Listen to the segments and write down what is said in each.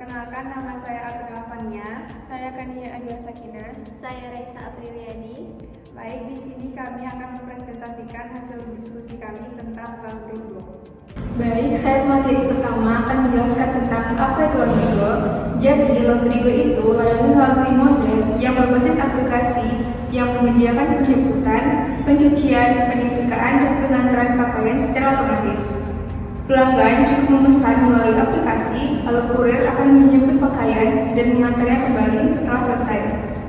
Perkenalkan, nama saya Atrina Fania. Saya Kania Adila Sakina. Saya Raisa Apriliani. Baik, di sini kami akan mempresentasikan hasil diskusi kami tentang laundry globe. Baik, saya materi pertama akan menjelaskan tentang apa itu laundry globe. Jadi, laundry globe itu layanan laundry modern yang berbasis aplikasi yang menyediakan penjemputan, pencucian, penyetrkaan, dan pengantaran pakaian secara otomatis. Pelanggan cukup memesan melalui aplikasi, lalu kurir akan menjemput pakaian dan mengantarnya kembali setelah selesai.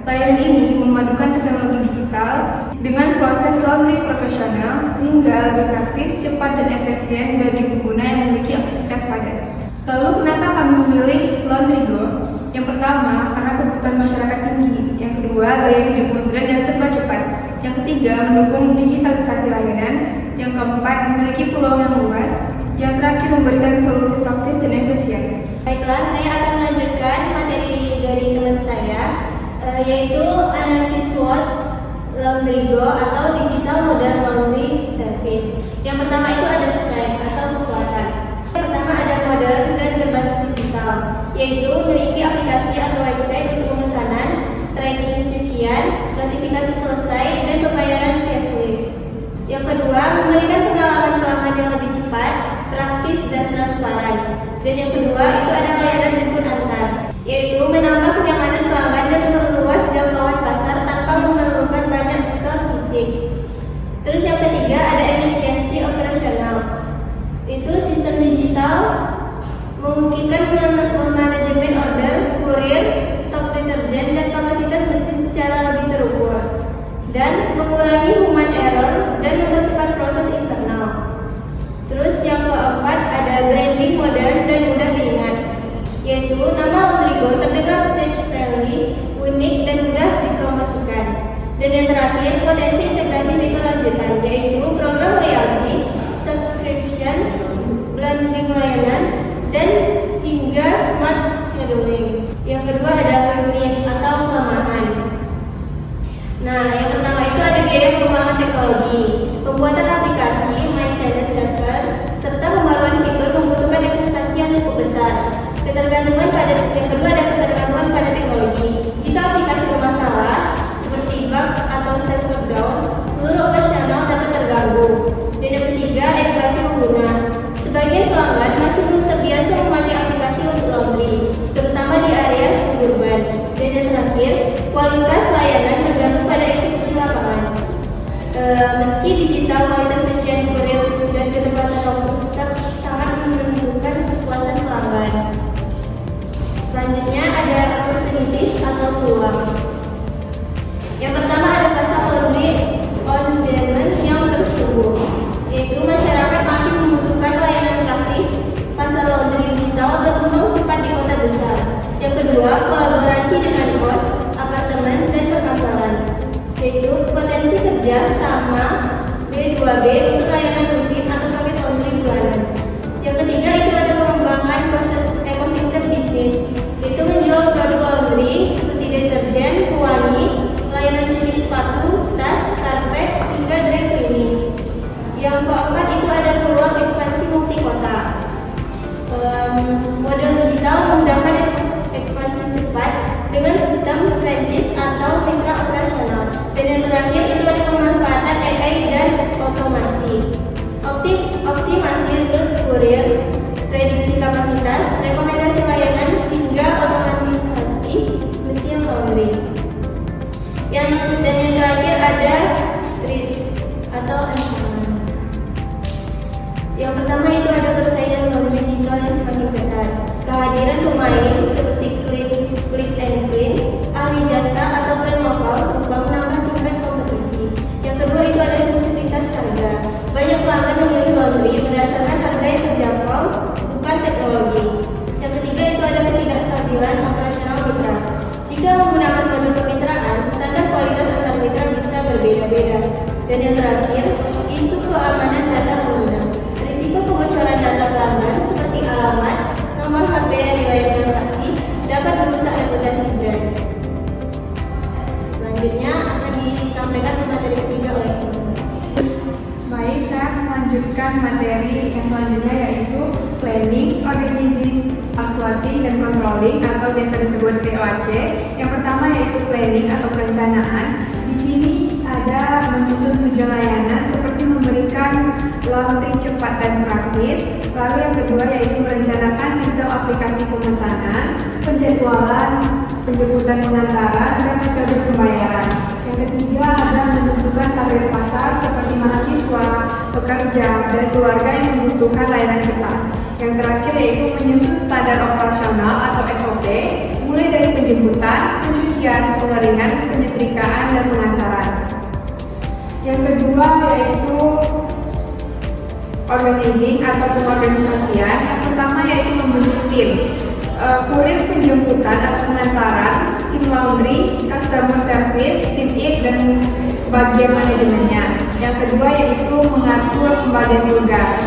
Layanan ini memadukan teknologi digital dengan proses laundry profesional sehingga lebih praktis, cepat, dan efisien bagi pengguna yang memiliki aktivitas padat. Lalu kenapa kami memilih laundry globe? Yang pertama, karena kebutuhan masyarakat tinggi. Yang kedua, gaya hidup modern dan serba cepat. Yang ketiga, mendukung digitalisasi layanan. Yang keempat, memiliki peluang yang luas. Yang terakhir, memberikan solusi praktis dan efisien. Baiklah, saya akan melanjutkan materi dari teman saya, yaitu analisis SWOT laundry globe atau digital modern laundry service. Yang pertama itu ada strength atau kekuatan. Yang pertama ada modern dan berbasis digital, yaitu memiliki aplikasi atau website untuk pemesanan, tracking cucian, notifikasi selesai, dan pembayaran cashless. Yang kedua, memberikan pengalaman pelanggan yang lebih cepat, praktis, dan transparan. Dan yang kedua, itu ada layanan jemput antar, yaitu menambah kenyamanan pelanggan dan memperluas jangkauan pasar tanpa memerlukan banyak store fisik. Terus yang ketiga, ada efisiensi operasional. Itu sistem digital memungkinkan manajemen order, kurir, stok deterjen, dan kapasitas mesin secara lebih terukur, dan mengurangi human error dan mempercepat proses internal. Terus yang keempat ada branding modern dan mudah diingat, yaitu nama laundry globe terdengar touch friendly, unik, dan mudah dipromosikan. Dan yang terakhir, potensi integrasi fitur lanjutan, yaitu program loyalty, subscription, bundling layanan, dan hingga smart scheduling. Yang kedua ada weakness atau kelemahan. Nah, yang pertama itu ada biaya pengembangan teknologi, pembuatan aplikasi, maintenance server, serta pembaruan fitur membutuhkan investasi yang cukup besar. Yang kedua ada ketergantungan pada teknologi. Jika aplikasi bermasalah, seperti bug atau server down, seluruh operasional dapat terganggu. Dan yang ketiga, edukasi pengguna. Sebagian pelanggan masih belum terbiasa memakai aplikasi untuk laundry, terutama di area suburban. Dan yang terakhir, kualitas layanan tergantung pada eksekusi lapangan. Meski digital, kualitas cucian kurir dan ketepatan waktu tetap sangat menentukan kepuasan pelanggan. Selanjutnya ada opportunities atau peluang. Yang pertama ada pasar laundry on demand yang terus tumbuh, yaitu masyarakat makin membutuhkan layanan praktis. Pasar laundry digital berkembang cepat di kota besar. Yang kedua, kolaborasi dengan kos, apartemen, dan perkantoran, yaitu potensi kerja sama B2B untuk layanan rutin atau paket laundry bulanan. Yang ketiga itu ada pengembangan proses ekosistem bisnis, yaitu menjual produk laundry seperti deterjen, pewangi, layanan cuci sepatu, tas, karpet, hingga dry cleaning. Yang keempat itu ada peluang ekspansi multi kota. Model digital memudahkan ekspansi cepat dengan sistem franchise atau mitra operasional. Dan yang terakhir itu ada pemanfaatan AI dan otomasi. Optimasi rute kurir, prediksi kapasitas, rekomendasi layanan, hingga otomatisasi mesin laundry. Dan yang terakhir ada threats atau ancaman. Yang pertama itu ada persaingan laundry digital yang semakin ketat. Kehadiran pemain seperti Click and Clean, ahli jasa, atau brand lokal serba menambah tingkat kompetisi. Yang kedua itu ada sensitivitas harga. Banyak pelanggan memilih laundry berdasarkan harga yang terjangkau, bukan teknologi. Yang ketiga itu ada ketidakstabilan operasional mitra. Jika menggunakan produk kemitraan, standar kualitas antar mitra bisa berbeda-beda. Dan yang terakhir, isu keamanan data pengguna. Risiko kebocoran data pelanggan seperti alamat, nomor HP, riwayat transaksi dapat merusak reputasi brand. Selanjutnya akan disampaikan materi ketiga oleh Baik, saya melanjutkan materi yang selanjutnya, yaitu planning, organizing, actuating, dan controlling atau biasa disebut POAC. Yang pertama yaitu planning atau perencanaan. Di sini ada menyusun tujuan layanan seperti memberikan laundry cepat dan praktis. Lalu yang kedua yaitu merencanakan sistem aplikasi pemesanan, penjadwalan, penjemputan pengantaran, dan metode pembayaran. Yang ketiga ada menentukan target pasar seperti mahasiswa, pekerja, dan keluarga yang membutuhkan layanan cepat. Yang terakhir yaitu menyusun standar operasional atau SOP, mulai dari penjemputan, pencucian, pengeringan, penyetrikaan, dan pengantaran. Yang kedua yaitu organizing atau pengorganisasian. Yang pertama yaitu membentuk tim. Kurir penjemputan atau pengantaran, tim laundry, customer service, tim IT, dan bagian manajemennya. Yang kedua yaitu mengatur pembagian tugas.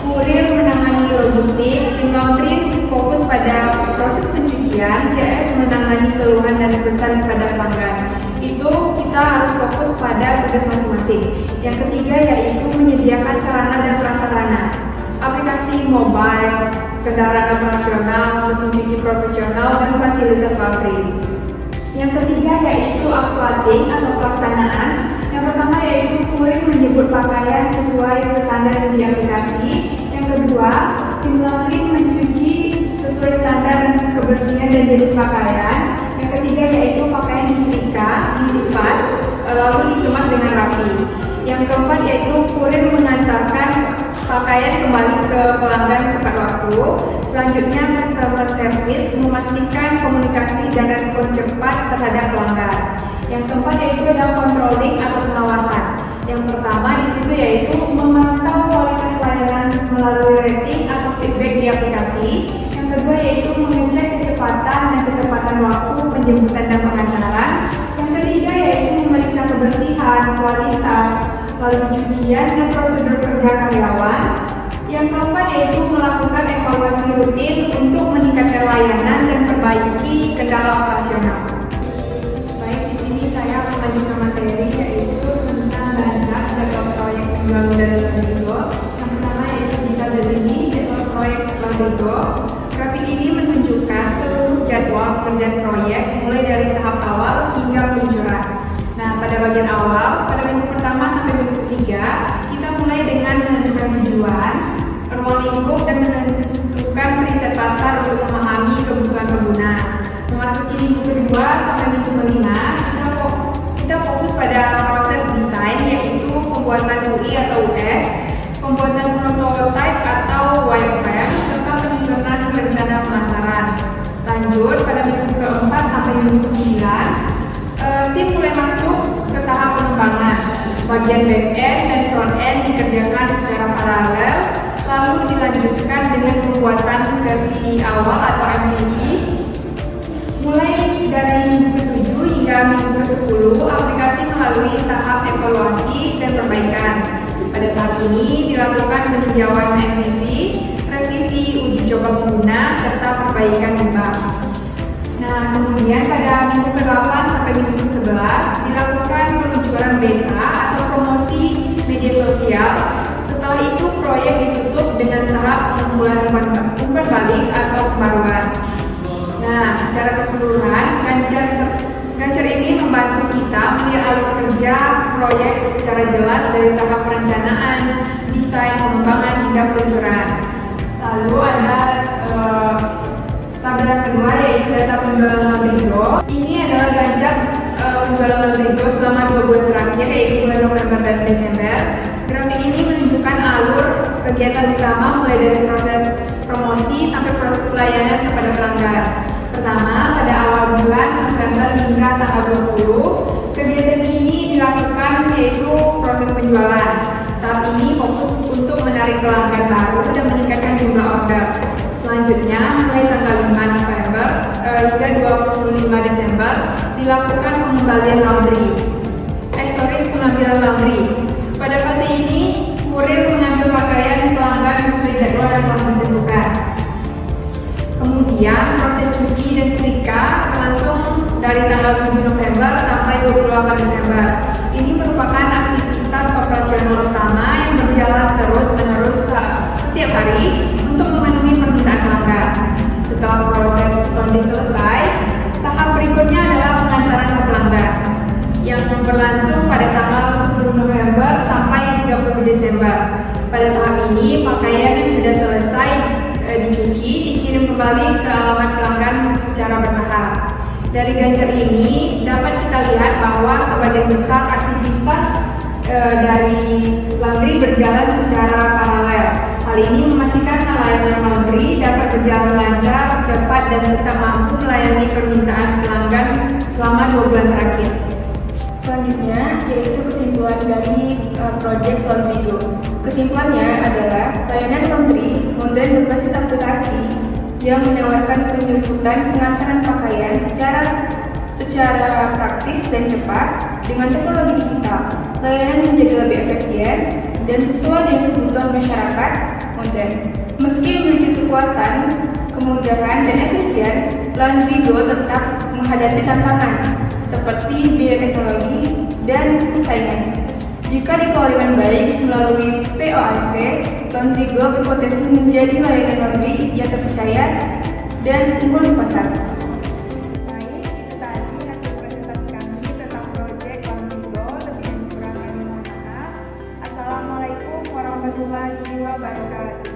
Kurir menangani logistik, tim laundry fokus pada proses pencucian, CS menangani keluhan dan pesan pada pelanggan. Itu kita harus fokus pada tugas masing-masing. Yang ketiga yaitu menyediakan sarana dan prasarana. Aplikasi mobile, kendaraan operasional, mesin cuci profesional, dan fasilitas laundry. Yang ketiga yaitu uploading atau pelaksanaan. Yang pertama yaitu kurir menyebut pakaian sesuai pesanan yang di aplikasi. Yang kedua, tim laundry mencuci sesuai standar kebersihan dan jenis pakaian. Yang ketiga yaitu pakaian disetrika, dilipat, lalu dikemas dengan rapi. Yang keempat yaitu kurir mengantarkan pakaian kembali ke pelanggan tepat waktu. Selanjutnya customer service memastikan komunikasi dan respon cepat terhadap pelanggan. Yang keempat yaitu ada controlling atau pengawasan. Yang pertama di situ yaitu memantau kualitas layanan melalui rating atau feedback di aplikasi. Yang kedua yaitu mengecek kecepatan dan ketepatan waktu penjemputan dan pengantaran. Yang ketiga yaitu memeriksa kebersihan, kualitas, lalu pencucian dan prosedur kerja karyawan. Yang keempat yaitu melakukan evaluasi rutin untuk meningkatkan layanan dan perbaiki kendala operasional. Baik, di sini saya akan melanjutkan materi yaitu tentang bahan jadwal proyek penjualan dari Laundrygo. Yang pertama yaitu kita ini jadwal proyek Laundrygo. Grafik ini menunjukkan seluruh jadwal pekerjaan proyek mulai dari tahap awal hingga peluncuran. Nah, pada bagian awal, pada minggu pertama sampai minggu ketiga, kita mulai dengan menentukan tujuan, ruang lingkup, dan menentukan riset pasar untuk memahami kebutuhan pengguna. Memasuki minggu kedua sampai minggu kelima, kita fokus pada proses desain, yaitu pembuatan UI atau UX, pembuatan prototype atau wireframe, serta penyusunan rencana pemasaran. Lanjut, pada minggu keempat sampai minggu ke-9, tim mulai masuk ke tahap pengembangan. Bagian back-end dan front-end dikerjakan secara paralel, lalu dilanjutkan dengan pembuatan versi awal atau MVP. Mulai dari minggu ke-7 hingga minggu ke-10, aplikasi melalui tahap evaluasi dan perbaikan. Pada tahap ini dilakukan peninjauan MVP, revisi uji coba pengguna, serta perbaikan bug. Nah, kemudian pada minggu ke-8 sampai minggu ke-11 dilakukan peluncuran beta atau promosi media sosial. Setelah itu proyek ditutup dengan tahap pengumpulan umpan balik atau pembaruan. Nah, secara keseluruhan, Ganjar ini membantu kita melihat alur kerja proyek secara jelas dari tahap perencanaan, desain, pengembangan hingga peluncuran. Lalu ada tabelan kedua yaitu data penjualan Laundrygo. Ini adalah Ganjar penjualan Laundrygo selama 2 bulan terakhir, yaitu bulan November dan Desember. Grafik ini menunjukkan alur kegiatan utama mulai dari proses promosi sampai proses pelayanan kepada pelanggan. Pertama, pada awal bulan November hingga tanggal 20, kegiatan ini dilakukan yaitu proses penjualan. Tahap ini fokus untuk menarik pelanggan baru dan meningkatkan jumlah order. Selanjutnya, mulai tanggal 5 November hingga 25 Desember dilakukan pengambilan laundry. Pada fase ini, kurir mengambil pakaian pelanggan sesuai jadwal yang telah ditentukan. Kemudian, proses cuci dan setrika berlangsung dari tanggal 7 November sampai 28 Desember. Ini merupakan aktivitas operasional utama yang berjalan terus-menerus setiap hari untuk memenuhi permintaan pelanggan. Setelah proses kembali ke alamat pelanggan secara bertahap. Dari ganjar ini dapat kita lihat bahwa sebagian besar aktivitas dari laundry berjalan secara paralel. Hal ini memastikan layanan laundry dapat berjalan lancar, cepat, dan tetap mampu melayani permintaan pelanggan selama 2 bulan terakhir. Selanjutnya yaitu kesimpulan dari proyek Laundrigo. Kesimpulannya adalah layanan laundry modern berbasis aplikasi yang menawarkan penjemputan pengantaran pakaian secara praktis dan cepat dengan teknologi digital. Layanan menjadi lebih efisien dan sesuai dengan kebutuhan masyarakat modern. Meski memiliki kekuatan, kemudahan, dan efisiensi, Laundrigo tetap menghadapi tantangan seperti biaya teknologi dan persaingan. Jika dikelola dengan baik melalui POAC, Laundrigo berpotensi menjadi layanan laundry yang terpercaya dan unggul di pasar. Baik, itu tadi hasil presentasi kami tentang proyek Laundrigo. Lebih dan kurangnya mohon maaf. Assalamualaikum warahmatullahi wabarakatuh.